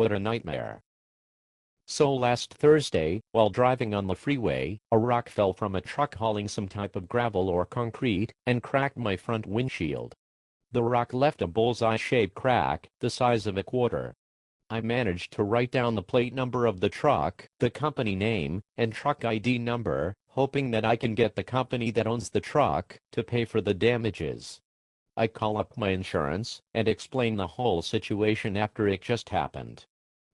what a nightmare. So last Thursday, while driving on the freeway, a rock fell from a truck hauling some type of gravel or concrete and cracked my front windshield. The rock left a bullseye-shaped crack the size of a quarter. I managed to write down the plate number of the truck, the company name, and truck ID number, hoping that I can get the company that owns the truck to pay for the damages. I call up my insurance and explain the whole situation after it just happened.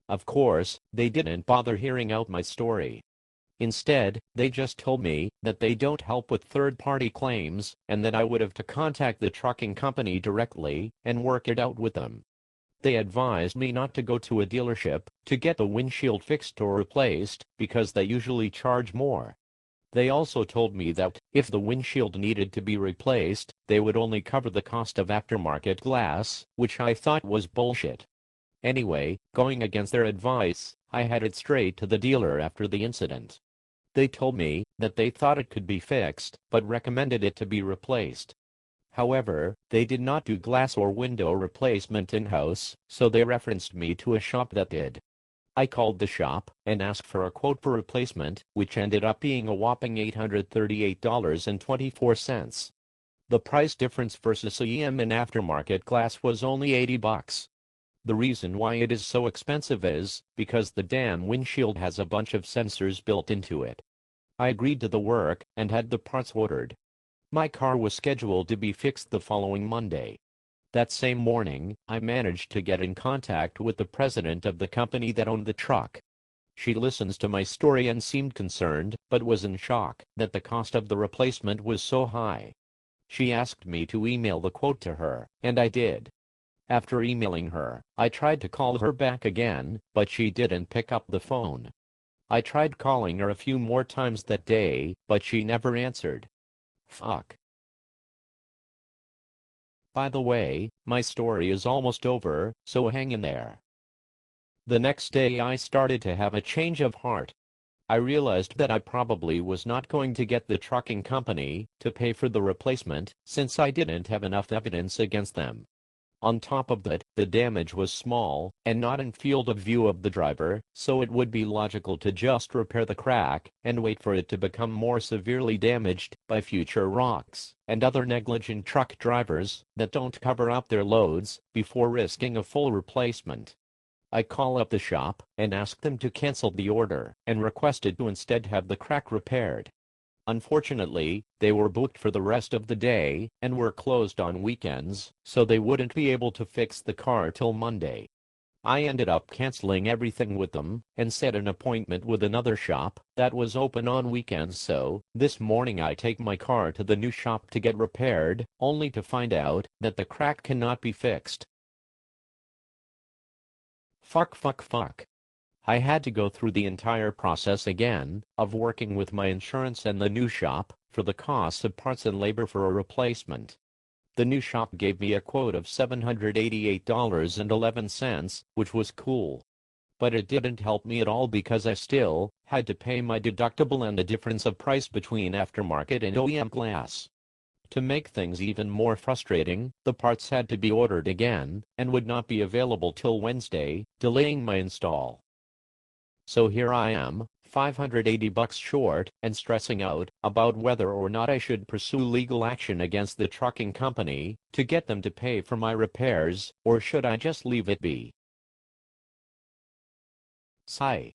Of course, they didn't bother hearing out my story. Instead, they just told me that they don't help with third-party claims and that I would have to contact the trucking company directly and work it out with them. They advised me not to go to a dealership to get the windshield fixed or replaced because they usually charge more. They also told me that if the windshield needed to be replaced, they would only cover the cost of aftermarket glass, which I thought was bullshit. Anyway, going against their advice, I headed straight to the dealer after the incident. They told me that they thought it could be fixed, but recommended it to be replaced. However, they did not do glass or window replacement in-house, so they referenced me to a shop that did. I called the shop and asked for a quote for replacement, which ended up being a whopping $838.24. The price difference versus OEM and aftermarket glass was only $80. The reason why it is so expensive is because the damn windshield has a bunch of sensors built into it. I agreed to the work and had the parts ordered. My car was scheduled to be fixed the following Monday. That same morning, I managed to get in contact with the president of the company that owned the truck. She listens to my story and seemed concerned, but was in shock that the cost of the replacement was so high. She asked me to email the quote to her, and I did. After emailing her, I tried to call her back again, but she didn't pick up the phone. I tried calling her a few more times that day, but she never answered. Fuck. By the way, my story is almost over, so hang in there. The next day I started to have a change of heart. I realized that I probably was not going to get the trucking company to pay for the replacement since I didn't have enough evidence against them. On top of that, the damage was small and not in field of view of the driver, so it would be logical to just repair the crack and wait for it to become more severely damaged by future rocks and other negligent truck drivers that don't cover up their loads before risking a full replacement. I call up the shop and ask them to cancel the order and requested to instead have the crack repaired. Unfortunately, they were booked for the rest of the day and were closed on weekends, so they wouldn't be able to fix the car till Monday. I ended up canceling everything with them and set an appointment with another shop that was open on weekends, so this morning I take my car to the new shop to get repaired, only to find out that the crack cannot be fixed. Fuck. I had to go through the entire process again of working with my insurance and the new shop for the costs of parts and labor for a replacement. The new shop gave me a quote of $788.11, which was cool. But it didn't help me at all because I still had to pay my deductible and the difference of price between aftermarket and OEM glass. To make things even more frustrating, the parts had to be ordered again and would not be available till Wednesday, delaying my install. So here I am, $580 short, and stressing out about whether or not I should pursue legal action against the trucking company to get them to pay for my repairs, or should I just leave it be? Sigh.